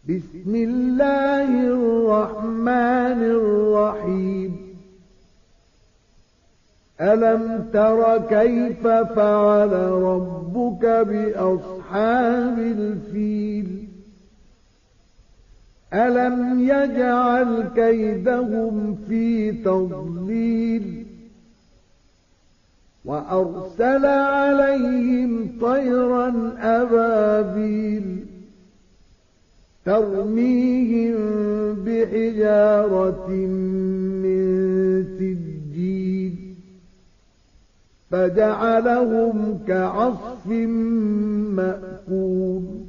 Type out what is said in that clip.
بسم الله الرحمن الرحيم ألم تر كيف فعل ربك بأصحاب الفيل ألم يجعل كيدهم في تضليل وأرسل عليهم طيرا أبابيل ترميهم بحجارة من سجيل فجعلهم كعصف مأكول